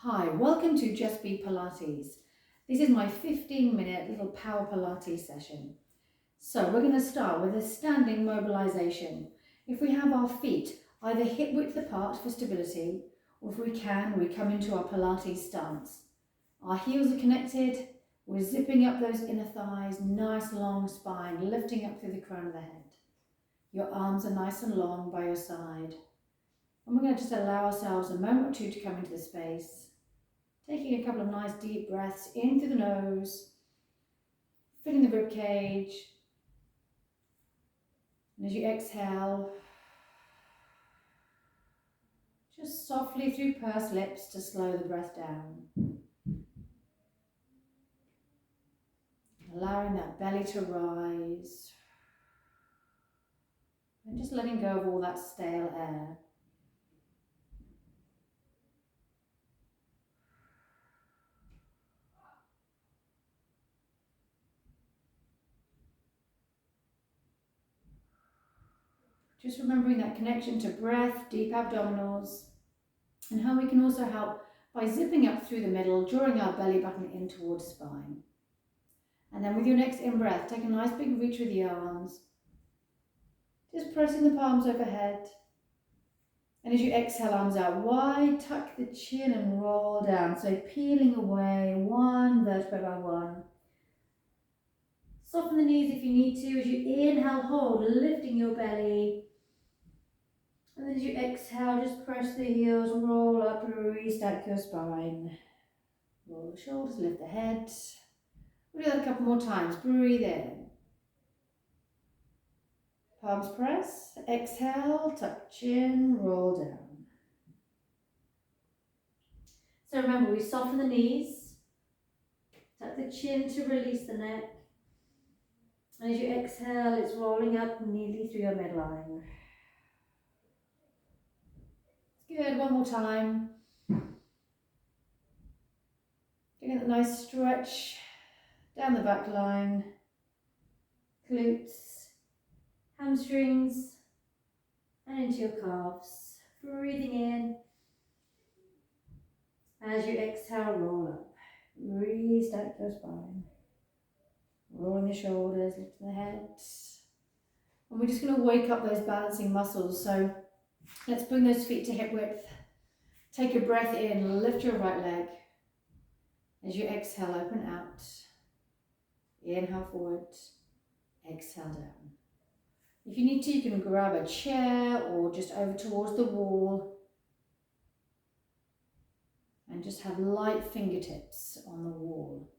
Hi, welcome to Just Be Pilates. This is my 15-minute little power Pilates session. So we're going to start with a standing mobilization. If we have our feet either hip width apart for stability, or if we can, we come into our Pilates stance. Our heels are connected, we're zipping up those inner thighs, nice long spine, lifting up through the crown of the head. Your arms are nice and long by your side. And we're going to just allow ourselves a moment or two to come into the space. Taking a couple of nice deep breaths in through the nose, filling the rib cage. And as you exhale, just softly through pursed lips to slow the breath down. Allowing that belly to rise. And just letting go of all that stale air. Just remembering that connection to breath, deep abdominals, and how we can also help by zipping up through the middle, drawing our belly button in towards spine. And then with your next in-breath, take a nice big reach with the arms, just pressing the palms overhead. And as you exhale, arms out wide, tuck the chin and roll down. So peeling away one vertebra by one. Soften the knees if you need to. As you inhale, hold, lifting your belly. And then as you exhale, just press the heels, roll up, restack your spine. Roll the shoulders, lift the head. We'll do that a couple more times. Breathe in. Palms press. Exhale, tuck chin, roll down. So remember, we soften the knees. Tuck the chin to release the neck. And as you exhale, it's rolling up neatly through your midline. Good, one more time. Getting that nice stretch down the back line, glutes, hamstrings, and into your calves. Breathing in. As you exhale, roll up. Restack your spine. Rolling the shoulders, lifting the head. And we're just going to wake up those balancing muscles. So let's bring those feet to hip width. Take a breath in, lift your right leg. As you exhale, open out. Inhale forward, exhale down. If you need to, you can grab a chair or just over towards the wall and just have light fingertips on the wall.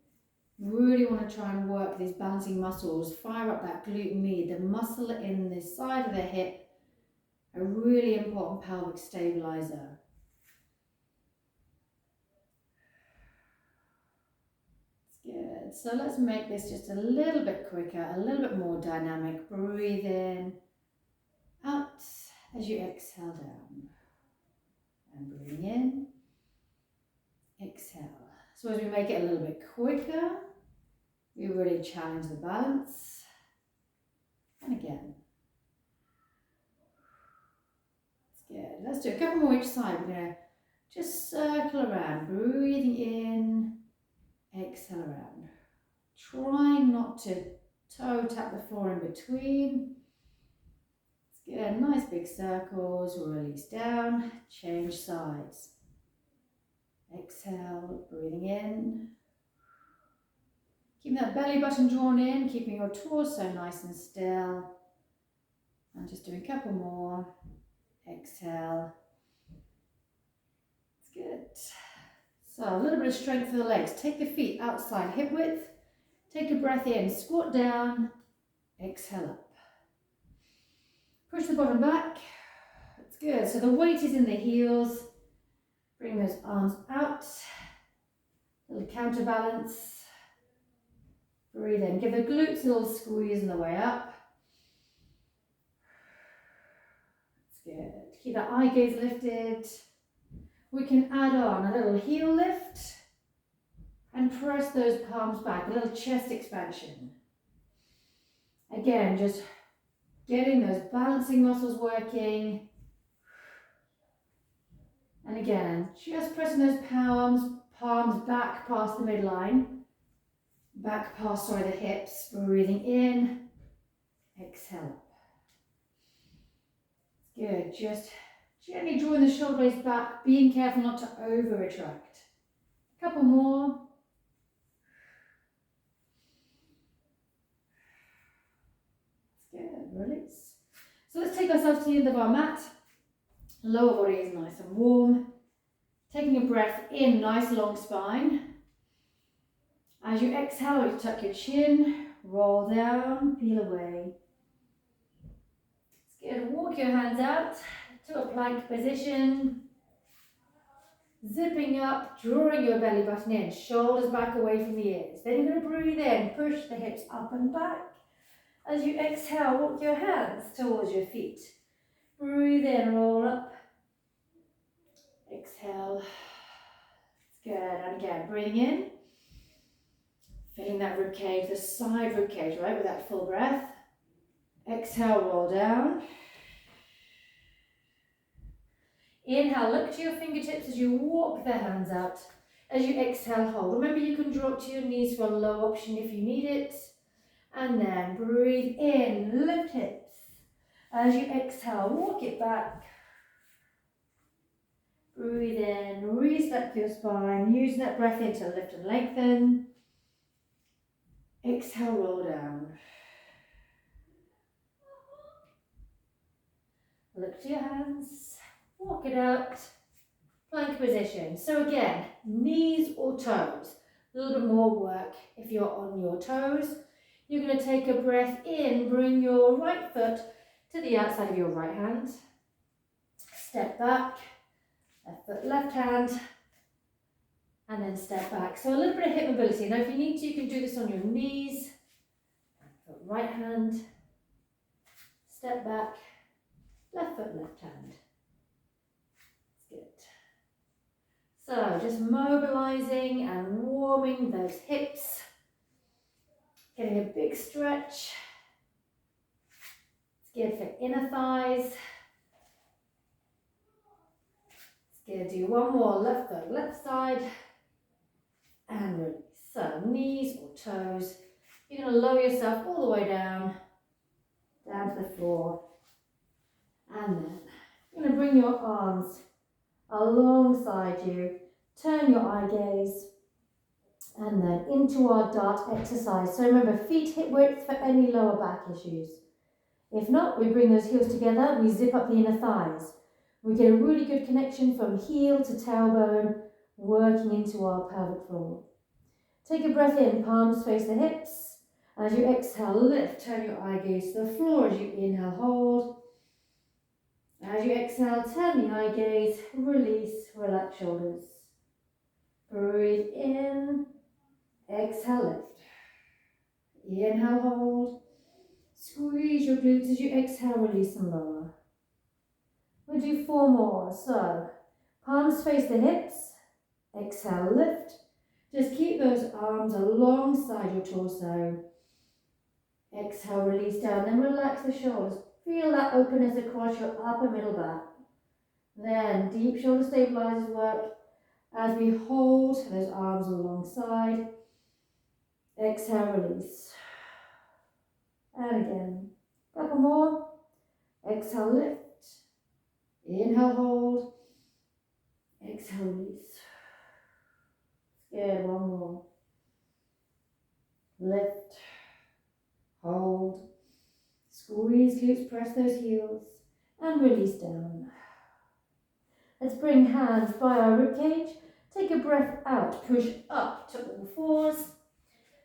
Really want to try and work these balancing muscles, fire up that glute med, the muscle in the side of the hip, a really important pelvic stabilizer. Good. So let's make this just a little bit quicker, a little bit more dynamic. Breathe in, out as you exhale down. And breathing in, exhale. So as we make it a little bit quicker, we really challenge the balance. And again. That's good. Let's do a couple more each side. We're going to just circle around, breathing in, exhale around. Trying not to toe tap the floor in between. Let's get nice big circles, release down, change sides. Exhale, breathing in. Keeping that belly button drawn in, keeping your torso nice and still. And just doing a couple more. Exhale. That's good. So a little bit of strength for the legs. Take the feet outside hip width. Take a breath in, squat down, exhale up. Push the bottom back. That's good. So the weight is in the heels. Bring those arms out. Little counterbalance. Breathe in. Give the glutes a little squeeze on the way up. That's good. Keep that eye gaze lifted. We can add on a little heel lift and press those palms back, a little chest expansion. Again, just getting those balancing muscles working. And And again, just pressing those palms back past the midline, back past, the hips, breathing in, exhale. Good, just gently drawing the shoulder blades back, being careful not to over-retract. A couple more. Good, release. So let's take ourselves to the end of our mat. Lower body is nice and warm. Taking a breath in, nice long spine. As you exhale, you tuck your chin, roll down, peel away. It's good. Walk your hands out to a plank position. Zipping up, drawing your belly button in, shoulders back away from the ears. Then you're going to breathe in, push the hips up and back. As you exhale, walk your hands towards your feet. Breathe in, roll up. Exhale. It's good. And again, breathing in. Feeling that rib cage, the side rib cage, right, with that full breath. Exhale, roll down. Inhale, look to your fingertips as you walk the hands out. As you exhale, hold. Remember, you can drop to your knees for a low option if you need it. And then breathe in, lift hips. As you exhale, walk it back. Breathe in, re-step your spine, using that breath in to lift and lengthen. Exhale, roll down. Look to your hands, walk it out, plank position. So again, knees or toes, a little bit more work if you're on your toes. You're going to take a breath in, bring your right foot to the outside of your right hand. Step back, left foot, left hand, and then step back. So a little bit of hip mobility. Now if you need to, you can do this on your knees. Right hand, step back, left foot, left hand. Good. So just mobilizing and warming those hips. Getting a big stretch. It's good for inner thighs. It's good. Do one more, left foot, left side, and release. So knees or toes. You're going to lower yourself all the way down to the floor. And then you're going to bring your arms alongside you. Turn your eye gaze. And then into our dart exercise. So remember, feet hip width for any lower back issues. If not, we bring those heels together. We zip up the inner thighs. We get a really good connection from heel to tailbone, working into our pelvic floor. Take a breath in, palms face the hips. As you exhale, lift, turn your eye gaze to the floor. As you inhale, hold. As you exhale, turn the eye gaze, release, relax shoulders. Breathe in, exhale, lift. Inhale, hold. Squeeze your glutes as you exhale, release and lower. We'll do 4 more. So, palms face the hips. Exhale, lift. Just keep those arms alongside your torso. Exhale, release down, then relax the shoulders. Feel that openness across your upper middle back. Then deep shoulder stabilizers work as we hold those arms alongside. Exhale, release. And again. Couple more. Exhale, lift. Inhale, hold. Exhale, release. Good, one more. Lift. Hold. Squeeze glutes, press those heels, and release down. Let's bring hands by our ribcage. Take a breath out, push up to all fours.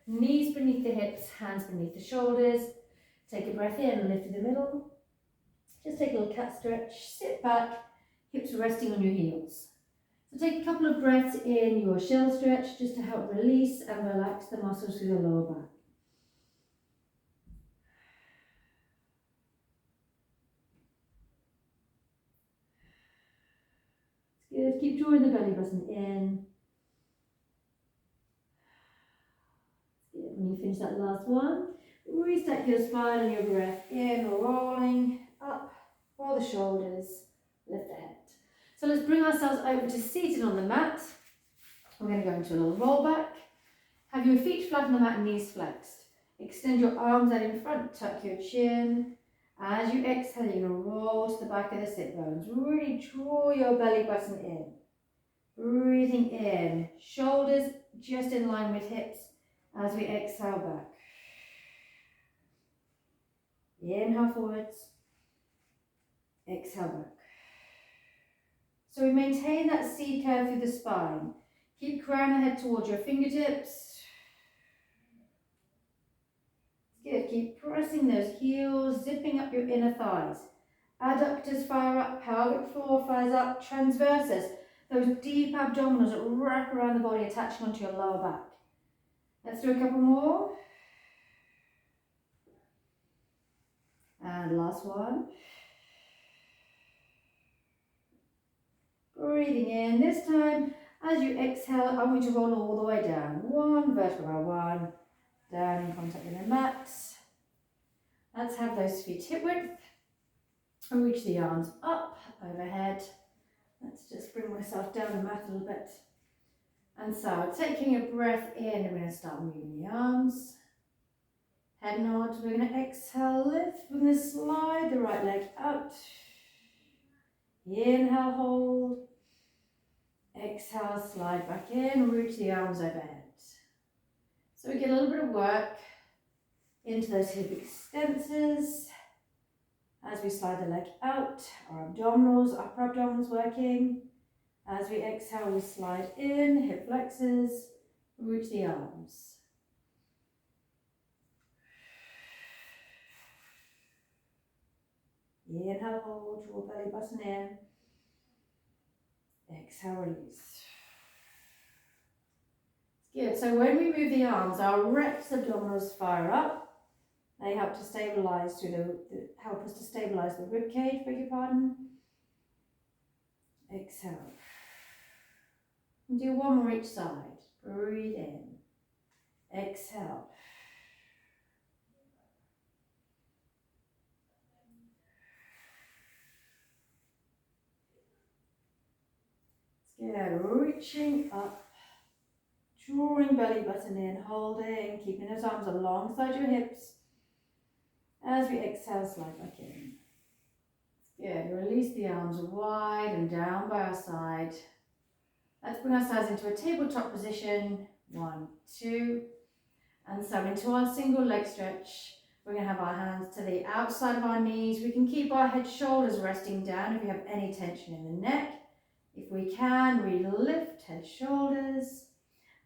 Knees beneath the hips, hands beneath the shoulders. Take a breath in, lift to the middle. Just take a little cat stretch, sit back, hips resting on your heels. So take a couple of breaths in your shell stretch just to help release and relax the muscles through the lower back. Good. Keep drawing the belly button in. Good. When you finish that last one, restack your spine and your breath in, rolling up for the shoulders, lift the head. So let's bring ourselves over to seated on the mat. We're going to go into a little roll back. Have your feet flat on the mat and knees flexed. Extend your arms out in front, tuck your chin. As you exhale, you're going to roll to the back of the sit bones. Really draw your belly button in. Breathing in, shoulders just in line with hips as we exhale back. Inhale forwards, exhale back. So we maintain that C curve through the spine. Keep crown the head towards your fingertips. Good, keep pressing those heels, zipping up your inner thighs. Adductors fire up, pelvic floor fires up, transverses, those deep abdominals that wrap around the body, attaching onto your lower back. Let's do a couple more. And last one. Breathing in. This time, as you exhale, I want you to roll all the way down. One vertebra, one. Down in contact with the mat. Let's have those feet hip width. And reach the arms up, overhead. Let's just bring myself down the mat a little bit. And so, taking a breath in, we're going to start moving the arms. Head nod, we're going to exhale, lift. We're going to slide the right leg out. Inhale, hold. Exhale, slide back in, reach the arms overhead. So we get a little bit of work into those hip extensors. As we slide the leg out, our abdominals, upper abdominals working. As we exhale, we slide in, hip flexors, reach the arms. Inhale, hold, draw belly button in. Exhale, release. Good, so when we move the arms, our rectus abdominals fire up. They help to stabilize help us to stabilize the rib cage, beg your pardon. Exhale. And do one more each side. Breathe in. Exhale. Good, reaching up, drawing belly button in, holding, keeping those arms alongside your hips. As we exhale, slide back in. Good, release the arms wide and down by our side. Let's bring ourselves into a tabletop position. 1, 2. And so into our single leg stretch. We're going to have our hands to the outside of our knees. We can keep our head, shoulders resting down if we have any tension in the neck. If we can, we lift head, shoulders.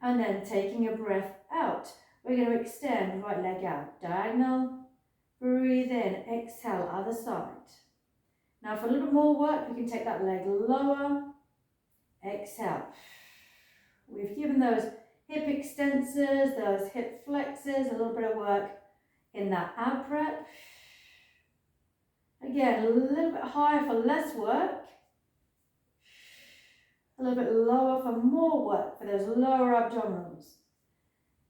And then taking a breath out, we're going to extend right leg out, diagonal. Breathe in, exhale, other side. Now for a little more work, we can take that leg lower. Exhale. We've given those hip extensors, those hip flexors, a little bit of work in that ab prep. Again, a little bit higher for less work. A little bit lower for more work for those lower abdominals.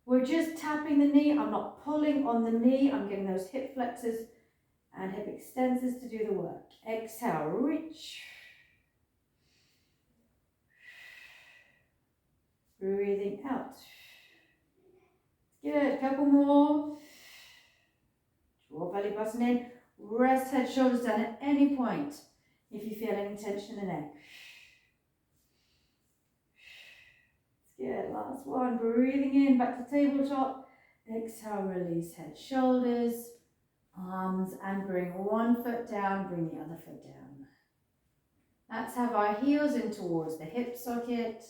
We're just tapping the knee. I'm not pulling on the knee. I'm getting those hip flexors and hip extensors to do the work. Exhale, reach. Breathing out. Good, couple more. Draw belly button in. Rest head, shoulders down at any point if you feel any tension in the neck. Good, last one. Breathing in, back to tabletop. Exhale, release head, shoulders, arms, and bring one foot down, bring the other foot down. Let's have our heels in towards the hip socket.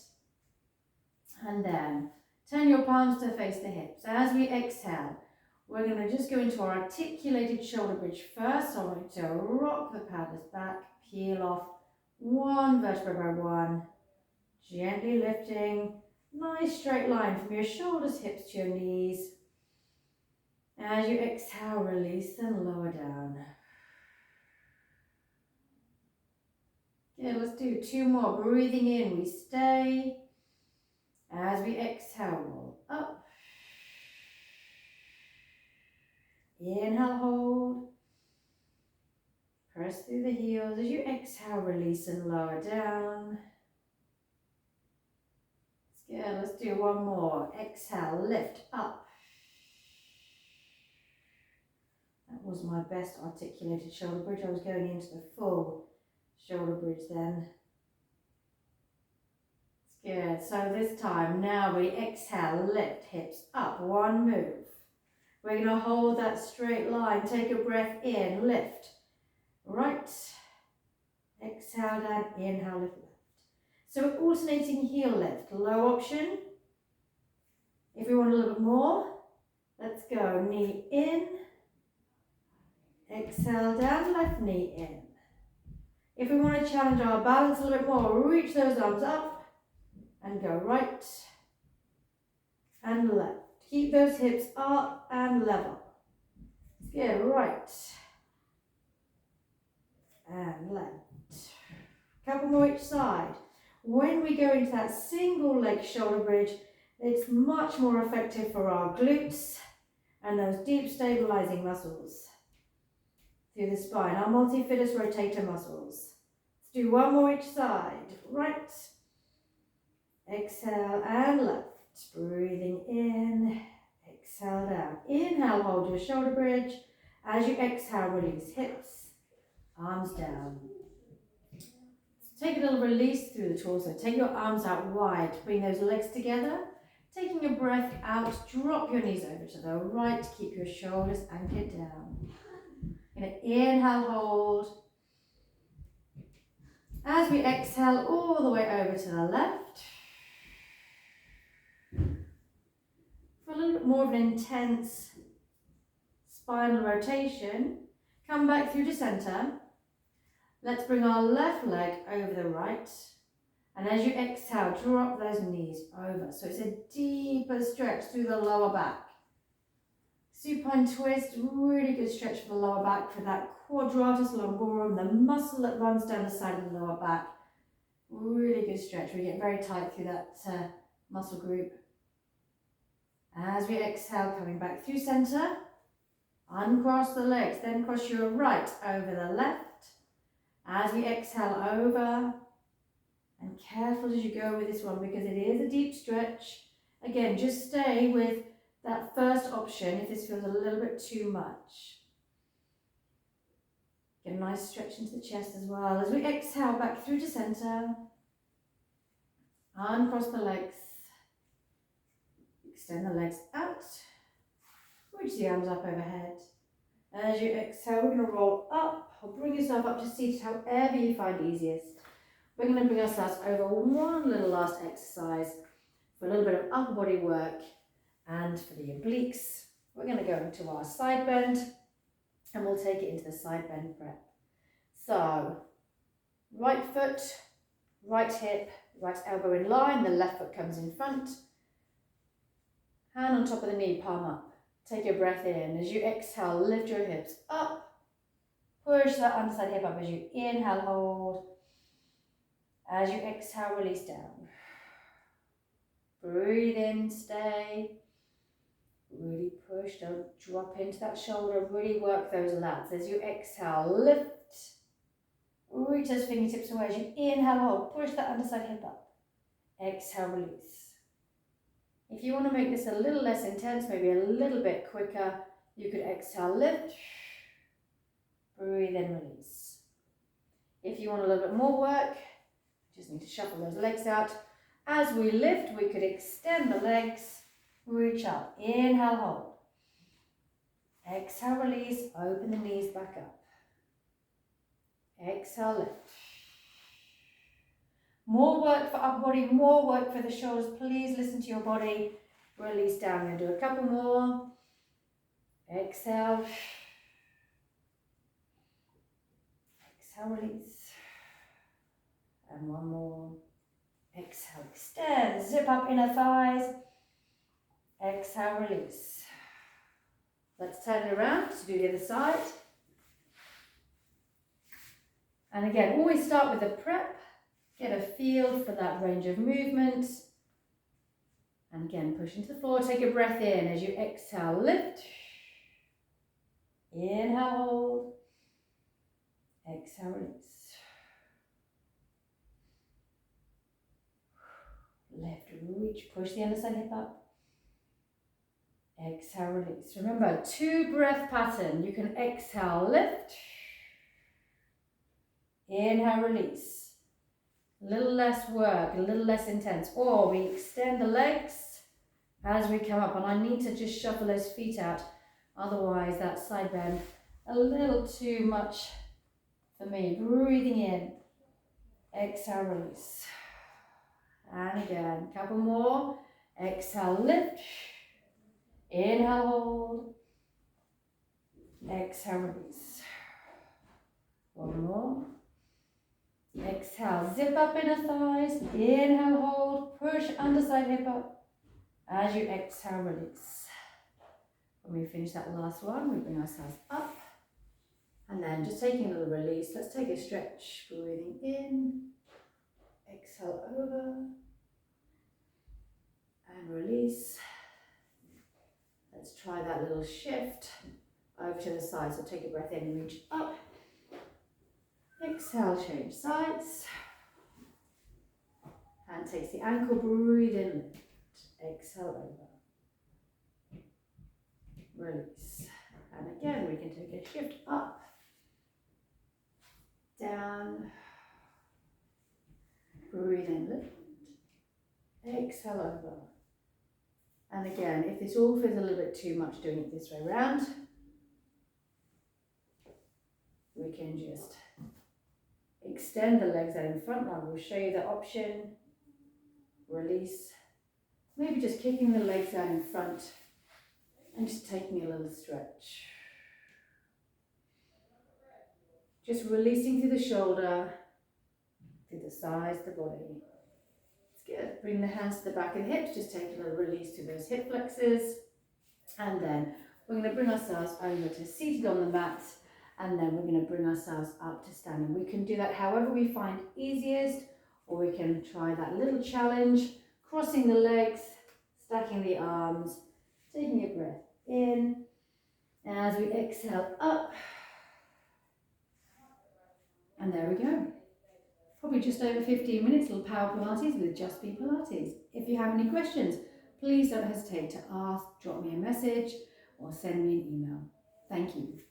And then turn your palms to face the hips. As we exhale, we're going to just go into our articulated shoulder bridge first. So I want you to rock the paddles back, peel off one vertebra by one, gently lifting. Nice straight line from your shoulders, hips to your knees. As you exhale, release and lower down. Good, let's do 2 more. Breathing in, we stay. As we exhale, roll up. Inhale, hold. Press through the heels. As you exhale, release and lower down. Good, let's do one more. Exhale, lift up. That was my best articulated shoulder bridge. I was going into the full shoulder bridge then. Good, so this time, now we exhale, lift, hips up, one move. We're going to hold that straight line. Take a breath in, lift. Right. Exhale down, inhale, lift left. So we're alternating heel lift. Low option. If we want a little bit more, let's go. Knee in. Exhale down, left knee in. If we want to challenge our balance a little bit more, reach those arms up and go right and left. Keep those hips up and level. Good, right and left. Couple more each side. When we go into that single leg shoulder bridge, it's much more effective for our glutes and those deep stabilizing muscles through the spine, our multifidus rotator muscles. Let's do one more each side. Right, exhale and left. Breathing in, exhale down. Inhale, hold your shoulder bridge. As you exhale, release hips, arms down. Take a little release through the torso. Take your arms out wide. Bring those legs together. Taking a breath out, drop your knees over to the right. Keep your shoulders anchored down. Going to inhale, hold. As we exhale, all the way over to the left. For a little bit more of an intense spinal rotation, come back through to center. Let's bring our left leg over the right. And as you exhale, drop those knees over. So it's a deeper stretch through the lower back. Supine twist, really good stretch for the lower back, for that quadratus lumborum, the muscle that runs down the side of the lower back. Really good stretch. We get very tight through that muscle group. As we exhale, coming back through center, uncross the legs, then cross your right over the left. As we exhale over, and careful as you go with this one because it is a deep stretch. Again, just stay with that first option if this feels a little bit too much. Get a nice stretch into the chest as well. As we exhale back through to center, uncross the legs, extend the legs out, reach the arms up overhead. As you exhale, we're going to roll up or bring yourself up to seated, however you find easiest. We're going to bring ourselves over one little last exercise for a little bit of upper body work and for the obliques. We're going to go into our side bend and we'll take it into the side bend prep. So, right foot, right hip, right elbow in line, the left foot comes in front. Hand on top of the knee, palm up. Take your breath in. As you exhale, lift your hips up. Push that underside hip up as you inhale, hold. As you exhale, release down. Breathe in, stay. Really push, don't drop into that shoulder. Really work those lats. As you exhale, lift. Reach those fingertips away. As you inhale, hold. Push that underside hip up. Exhale, release. If you want to make this a little less intense, maybe a little bit quicker, you could exhale, lift. Breathe in, release. If you want a little bit more work, just need to shuffle those legs out. As we lift, we could extend the legs, reach up, inhale, hold. Exhale, release, open the knees back up. Exhale, lift. More work for upper body, more work for the shoulders. Please listen to your body. Release down. We're going to do a couple more. Exhale. Exhale, release. And one more. Exhale, extend. Zip up inner thighs. Exhale, release. Let's turn it around to do the other side. And again, always start with the prep. Get a feel for that range of movement. And again, push into the floor. Take a breath in. As you exhale, lift. Inhale, hold. Exhale, release. Lift, reach, push the underside hip up. Exhale, release. Remember, 2 breath pattern. You can exhale, lift. Inhale, release. A little less work, a little less intense. Or we extend the legs as we come up. And I need to just shuffle those feet out. Otherwise, that side bend, a little too much for me. Breathing in. Exhale, release. And again, couple more. Exhale, lift. Inhale, hold. Exhale, release. One more. Exhale, zip up inner thighs. Inhale, hold. Push underside hip up. As you exhale, release. When we finish that last one, we bring ourselves up. And then just taking a little release, let's take a stretch. Breathing in. Exhale over. And release. Let's try that little shift over to the side. So take a breath in, reach up. Exhale, change sides. Hand takes the ankle, breathe in, lift. Exhale over. Release. And again, we can take a shift up, down. Breathe in, lift. Exhale over. And again, if this all feels a little bit too much doing it this way around, we can just extend the legs out in front. I will show you the option. Release. Maybe just kicking the legs out in front and just taking a little stretch. Just releasing through the shoulder, through the sides of the body. It's good. Bring the hands to the back of the hips. Just take a little release to those hip flexors. And then we're going to bring ourselves over to seated on the mat. And then we're going to bring ourselves up to standing. We can do that however we find easiest, or we can try that little challenge, crossing the legs, stacking the arms, taking a breath in. As we exhale up, and there we go. Probably just over 15 minutes, little power Pilates with Just Be Pilates. If you have any questions, please don't hesitate to ask, drop me a message, or send me an email. Thank you.